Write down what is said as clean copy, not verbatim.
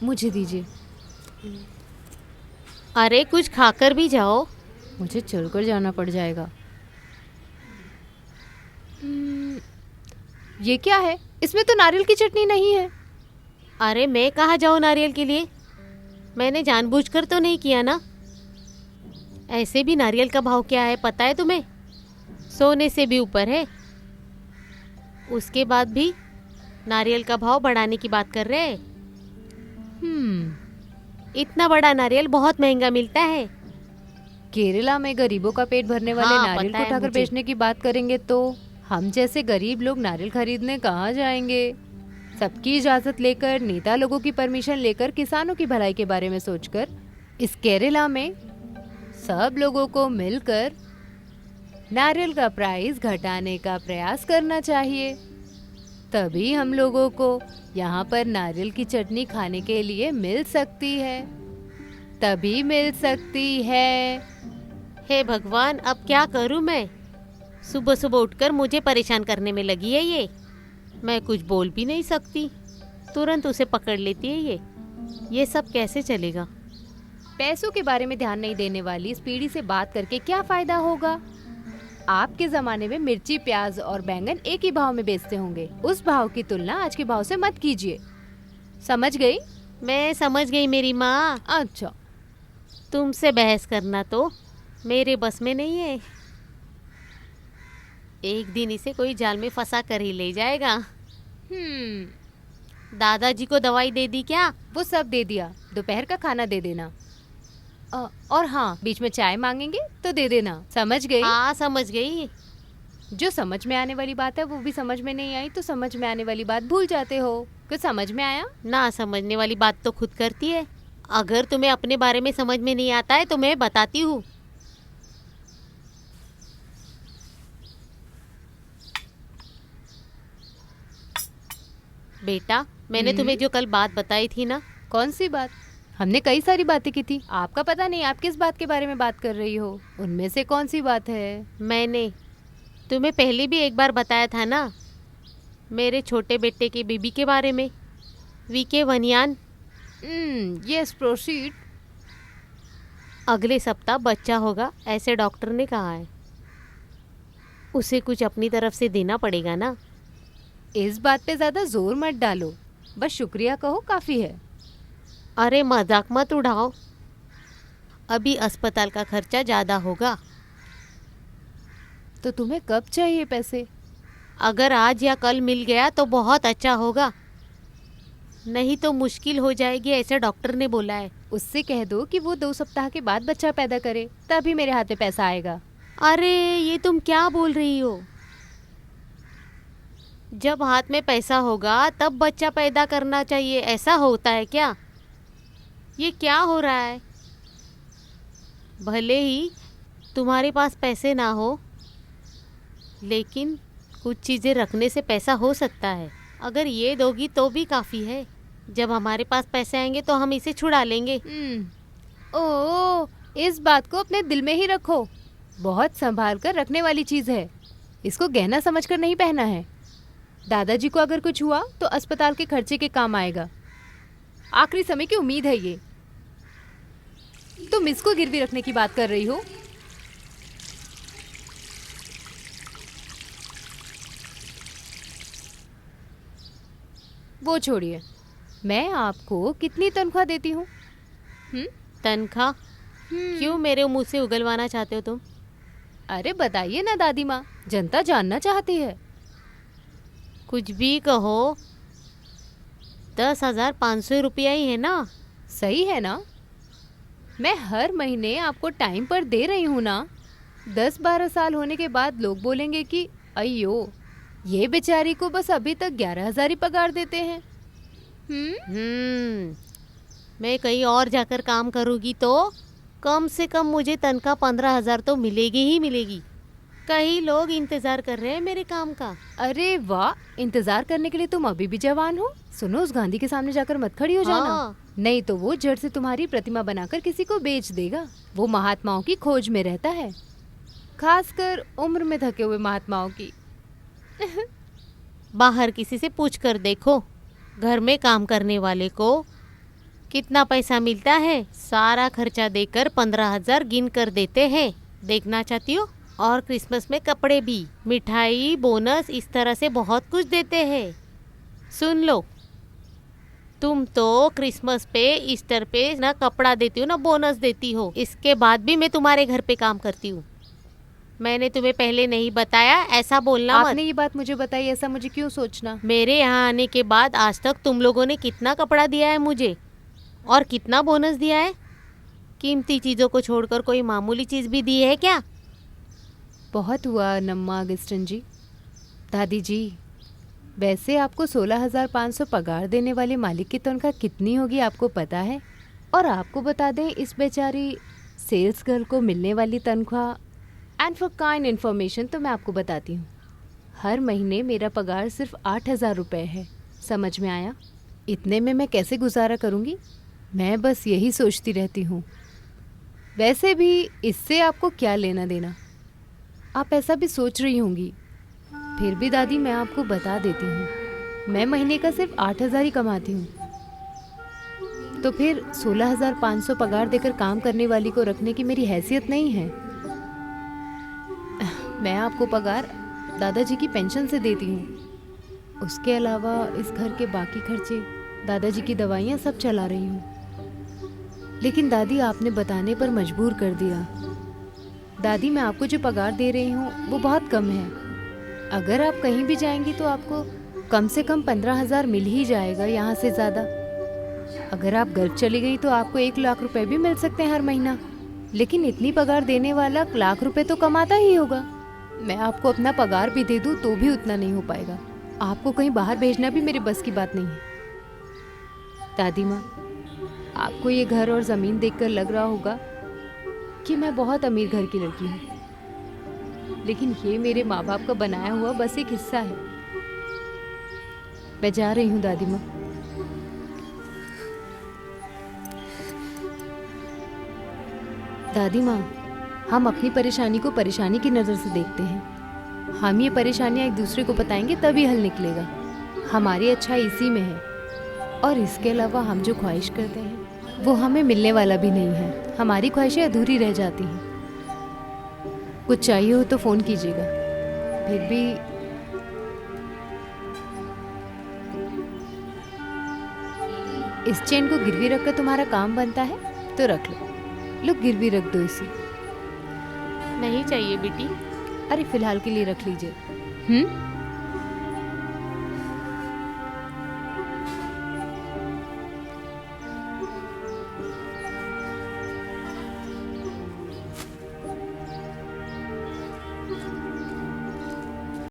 मुझे दीजिए। अरे कुछ खाकर भी जाओ। मुझे चलकर जाना पड़ जाएगा। ये क्या है? इसमें तो नारियल की चटनी नहीं है। अरे मैं कहाँ जाऊँ नारियल के लिए? मैंने जानबूझकर तो नहीं किया ना। ऐसे भी नारियल का भाव क्या है पता है तुम्हें? सोने से भी ऊपर है। उसके बाद भी नारियल का भाव बढ़ाने की बात कर रहे हैं। इतना बड़ा नारियल बहुत महंगा मिलता है। केरला में गरीबों का पेट भरने वाले हाँ, नारियल पता को है उठाकर मुझे। बेचने की बात करेंगे तो हम जैसे गरीब लोग नारियल खरीदने कहाँ जाएंगे? सबकी इजाजत लेकर, नेता लोगों की परमिशन लेकर, किसानों की भलाई के बारे में सोचकर इस केरला में सब लोगों को मिलकर नारियल का प्राइस घटाने का प्रयास करना चाहिए। तभी हम लोगों को यहाँ पर नारियल की चटनी खाने के लिए मिल सकती है। तभी मिल सकती है। हे भगवान, अब क्या करूं मैं? सुबह सुबह उठकर मुझे परेशान करने में लगी है ये। मैं कुछ बोल भी नहीं सकती, तुरंत उसे पकड़ लेती है ये सब कैसे चलेगा? पैसों के बारे में ध्यान नहीं देने वाली इस पीढ़ी से बात करके क्या फायदा होगा? आपके जमाने में मिर्ची, प्याज और बैंगन एक ही भाव में बेचते होंगे। उस भाव की तुलना आज के भाव से मत कीजिए। समझ गई? मैं समझ गई मेरी माँ। अच्छा। तुमसे बहस करना तो मेरे बस में नहीं है। एक दिन इसे कोई जाल में फंसा कर ही ले जाएगा। दादाजी को दवाई दे दी क्या? वो सब दे दिया। दोपहर का खाना दे देना। और हाँ, बीच में चाय मांगेंगे तो दे देना। समझ गई? हाँ समझ गई। जो समझ में आने वाली बात है वो भी समझ में नहीं आई तो समझ में आने वाली बात भूल जाते हो। कुछ समझ में आया? ना समझने वाली बात तो खुद करती है। अगर तुम्हें अपने बारे में समझ में नहीं आता है तो मैं बताती हूँ। बेटा, मैंने तुम्हें जो कल बात बताई थी ना। कौन सी बात? हमने कई सारी बातें की थी। आपका पता नहीं आप किस बात के बारे में बात कर रही हो। उनमें से कौन सी बात है? मैंने तुम्हें पहले भी एक बार बताया था ना, मेरे छोटे बेटे की बीबी के बारे में, वीके वनियान। Yes, proceed. अगले सप्ताह बच्चा होगा ऐसे डॉक्टर ने कहा है। उसे कुछ अपनी तरफ से देना पड़ेगा ना। इस बात पे ज्यादा जोर मत डालो, बस शुक्रिया कहो, काफी है। अरे मजाक मत उड़ाओ, अभी अस्पताल का खर्चा ज़्यादा होगा। तो तुम्हें कब चाहिए पैसे? अगर आज या कल मिल गया तो बहुत अच्छा होगा, नहीं तो मुश्किल हो जाएगी ऐसे डॉक्टर ने बोला है। उससे कह दो कि वो 2 सप्ताह के बाद बच्चा पैदा करे, तभी मेरे हाथ में पैसा आएगा। अरे ये तुम क्या बोल रही हो? जब हाथ में पैसा होगा तब बच्चा पैदा करना चाहिए, ऐसा होता है क्या? ये क्या हो रहा है? भले ही तुम्हारे पास पैसे ना हो, लेकिन कुछ चीज़ें रखने से पैसा हो सकता है। अगर ये दोगी तो भी काफ़ी है। जब हमारे पास पैसे आएंगे तो हम इसे छुड़ा लेंगे। ओह, इस बात को अपने दिल में ही रखो। बहुत संभाल कर रखने वाली चीज़ है। इसको गहना समझकर नहीं पहना है। दादाजी को अगर कुछ हुआ तो अस्पताल के खर्चे के काम आएगा। आखिरी समय की उम्मीद है ये। तुम इसको गिरवी रखने की बात कर रही हो? वो छोड़िए, मैं आपको कितनी तनख्वाह देती हूँ? तनख्वाह? क्यों मेरे मुंह से उगलवाना चाहते हो तुम? अरे बताइए ना दादी माँ, जनता जानना चाहती है। कुछ भी कहो, 10,500 रुपया ही है ना? सही है ना? मैं हर महीने आपको टाइम पर दे रही हूँ ना। 10-12 साल होने के बाद लोग बोलेंगे कि अయ్यो, ये बेचारी को बस अभी तक 11,000 ही पगार देते हैं। मैं कहीं और जाकर काम करूँगी तो कम से कम मुझे तनख्वाह 15,000 तो मिलेगी ही मिलेगी। कई लोग इंतजार कर रहे हैं मेरे काम का। अरे वाह, इंतजार करने के लिए तुम अभी भी जवान हो। सुनो, उस गांधी के सामने जाकर मत खड़ी हो जाना। हाँ। नहीं तो वो जड़ से तुम्हारी प्रतिमा बनाकर किसी को बेच देगा। वो महात्माओं की खोज में रहता है, खासकर उम्र में थके हुए महात्माओं की। बाहर किसी से पूछ कर देखो, घर में काम करने वाले को कितना पैसा मिलता है? सारा खर्चा देकर 15,000 गिन कर देते हैं। देखना चाहती हो? और क्रिसमस में कपड़े भी, मिठाई, बोनस, इस तरह से बहुत कुछ देते हैं। सुन लो, तुम तो क्रिसमस पे, ईस्टर पे ना कपड़ा देती हो ना बोनस देती हो। इसके बाद भी मैं तुम्हारे घर पे काम करती हूँ। मैंने तुम्हें पहले नहीं बताया, ऐसा बोलना मत। आपने ये बात मुझे बताई, ऐसा मुझे क्यों सोचना? मेरे यहाँ आने के बाद आज तक तुम लोगों ने कितना कपड़ा दिया है मुझे और कितना बोनस दिया है? कीमती चीज़ों को छोड़कर कोई मामूली चीज़ भी दी है क्या? बहुत हुआ नम्मा अगस्टन जी। दादी जी, वैसे आपको 16,500 पगार देने वाले मालिक की तनख्वाह कितनी होगी आपको पता है? और आपको बता दें, इस बेचारी सेल्स गर्ल को मिलने वाली तनख्वाह, एंड फॉर काइंड इन्फॉर्मेशन तो मैं आपको बताती हूँ, हर महीने मेरा पगार सिर्फ 8,000 रुपये है। समझ में आया? इतने में मैं कैसे गुजारा करूँगी? मैं बस यही सोचती रहती हूँ। वैसे भी इससे आपको क्या लेना देना? आप ऐसा भी सोच रही होंगी। फिर भी दादी, मैं आपको बता देती हूँ, मैं महीने का सिर्फ 8,000 ही कमाती हूँ। तो फिर 16,500 पगार देकर काम करने वाली को रखने की मेरी हैसियत नहीं है। मैं आपको पगार दादाजी की पेंशन से देती हूँ। उसके अलावा इस घर के बाकी खर्चे, दादाजी की दवाइयाँ सब चला रही हूँ। लेकिन दादी, आपने बताने पर मजबूर कर दिया। दादी, मैं आपको जो पगार दे रही हूँ वो बहुत कम है। अगर आप कहीं भी जाएंगी तो आपको कम से कम 15,000 मिल ही जाएगा, यहाँ से ज़्यादा। अगर आप गल्फ चली गई तो आपको 1 लाख रुपए भी मिल सकते हैं हर महीना। लेकिन इतनी पगार देने वाला लाख रुपए तो कमाता ही होगा। मैं आपको अपना पगार भी दे दूँ तो भी उतना नहीं हो पाएगा। आपको कहीं बाहर भेजना भी मेरे बस की बात नहीं है। दादी माँ, आपको ये घर और ज़मीन देखकर लग रहा होगा कि मैं बहुत अमीर घर की लड़की हूँ, लेकिन ये मेरे माँ बाप का बनाया हुआ बस एक हिस्सा है। मैं जा रही हूँ दादी माँ। दादी माँ, हम अपनी परेशानी को परेशानी की नज़र से देखते हैं। हम ये परेशानियाँ एक दूसरे को बताएंगे तभी हल निकलेगा। हमारी अच्छाई इसी में है, और इसके अलावा हम जो ख्वाहिश करते हैं वो हमें मिलने वाला भी नहीं है। हमारी ख्वाहिशें अधूरी रह जाती हैं। कुछ चाहिए हो तो फ़ोन कीजिएगा। फिर भी इस चेन को गिरवी रखकर तुम्हारा काम बनता है तो रख लो। गिरवी रख दो इसे। नहीं चाहिए बेटी। अरे फिलहाल के लिए रख लीजिए।